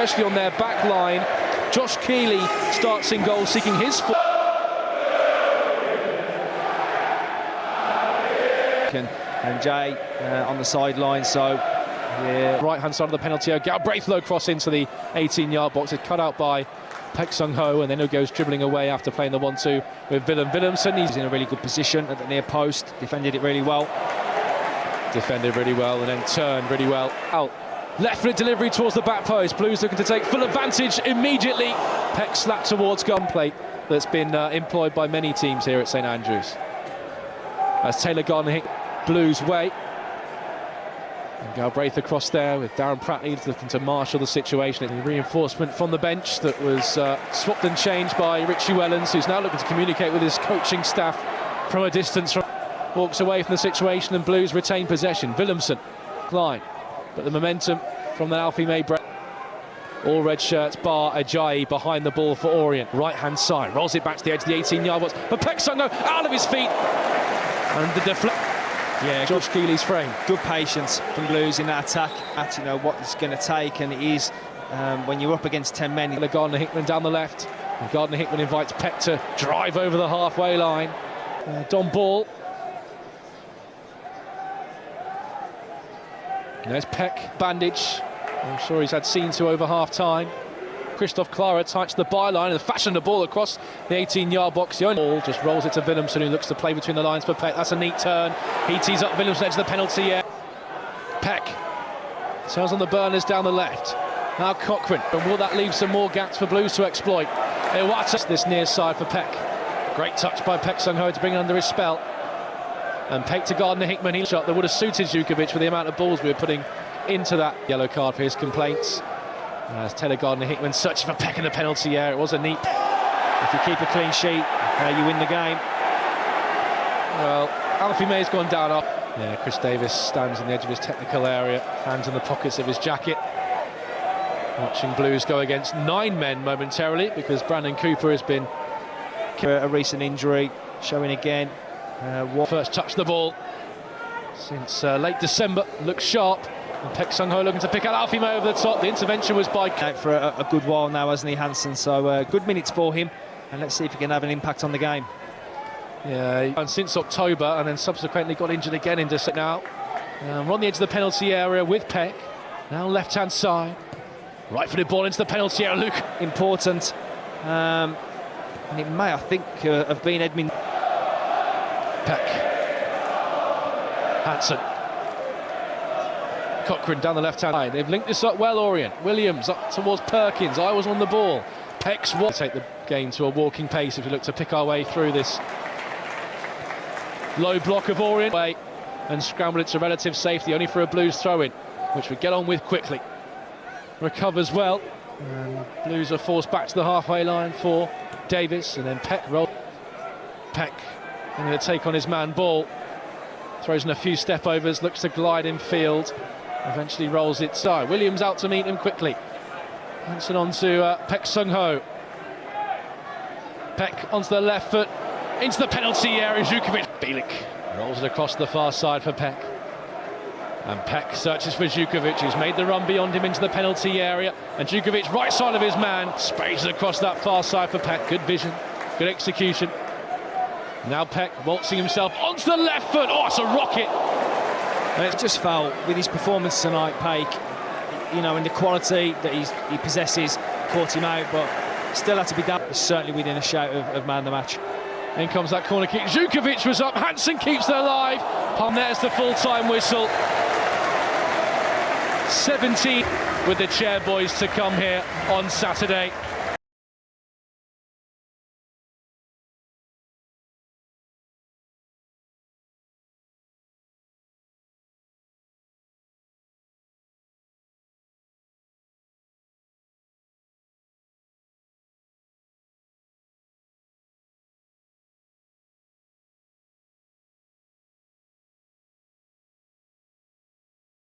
especially on their back line. Josh Keeley starts in goal, seeking his fourth. And Jay on the sideline, so yeah. Right-hand side of the penalty area. Braithwaite cross into the 18-yard box. It's cut out by Paek Sung-ho, and then he goes dribbling away after playing the 1-2 with Willemsen. He's in a really good position at the near post, defended it really well. Defended really well and then turned really well out. Left-foot delivery towards the back post. Blues looking to take full advantage immediately. Peck slapped towards gunplay that's been employed by many teams here at St Andrews. As Taylor Gardner hit Blues' way. And Galbraith across there with Darren Prattley looking to marshal the situation. The reinforcement from the bench that was swapped and changed by Richie Wellens, who's now looking to communicate with his coaching staff from a distance. Walks away from the situation and Blues retain possession. Willemsen, line, but the momentum from the Alfie May break. All red shirts bar Ajayi behind the ball for Orient. Right-hand side, rolls it back to the edge of the 18-yard box. But Paek Sung-ho out of his feet. And the deflect. Yeah, Josh Keeley's frame. Good patience from Blues in that attack. That's, you know, what it's going to take, and it is when you're up against 10 men. Gardner-Hickman down the left. And Gardner-Hickman invites Peck to drive over the halfway line. Don Ball. There's Peck, bandage. I'm sure he's had seen to over half-time. Christoph Clara touched the byline and fashioned the ball across the 18-yard box. The only ball just rolls it to Willemsen, who looks to play between the lines for Peck. That's a neat turn. He tees up Willemsen edge of the penalty area. Peck turns on the burners down the left. Now Cochrane. And will that leave some more gaps for Blues to exploit? Iwata, this near side for Peck. Great touch by Paek Sung-ho to bring it under his spell. And Peck to Gardner-Hickman. He shot that would have suited Jukovic with the amount of balls we were putting into that. Yellow card for his complaints. As Taylor Gardner-Hickman searching for Peck in the penalty area. It was a neat. If you keep a clean sheet, you win the game. Well, Alfie May's gone down up. Yeah, Chris Davis stands on the edge of his technical area, hands in the pockets of his jacket. Watching Blues go against 9 men momentarily because Brandon Cooper has been a recent injury, showing again. First touch the ball since late December. Looks sharp. And Paek Sung-ho looking to pick out Alfie May over the top. The intervention was by... Out for a good while now, hasn't he, Hansen? So good minutes for him. And let's see if he can have an impact on the game. Yeah, and since October, and then subsequently got injured again in December. Now we're on the edge of the penalty area with Peck. Now left-hand side. Right-footed ball into the penalty area, Luke. Important. And it may, I think, have been Edmund. Peck. Hansen. Cochrane down the left-hand side. They've linked this up well, Orient. Williams up towards Perkins. I was on the ball. Peck's what? Take the game to a walking pace if we look to pick our way through this low block of Orient. And scramble it to relative safety, only for a Blues throw-in, which we get on with quickly. Recovers well. And Blues are forced back to the halfway line for Davis, and then Peck roll. Peck going to take on his man Ball. Throws in a few step-overs, looks to glide in field. Eventually rolls it side. Williams out to meet him quickly. Hansen on to Paek Sung-ho. Peck onto the left foot, into the penalty area. Jukovic. Bielik rolls it across the far side for Peck. And Peck searches for Jukovic, who's made the run beyond him into the penalty area. And Jukovic, right side of his man, sprays it across that far side for Peck. Good vision, good execution. Now Peck waltzing himself onto the left foot. Oh, it's a rocket. And it's just felt with his performance tonight, Peck, you know, and the quality that he possesses, caught him out, but still had to be done. Certainly within a shout of man of the match. In comes that corner kick. Jukovic was up. Hansen keeps it alive. And there's the full-time whistle. 17 with the chair boys to come here on Saturday.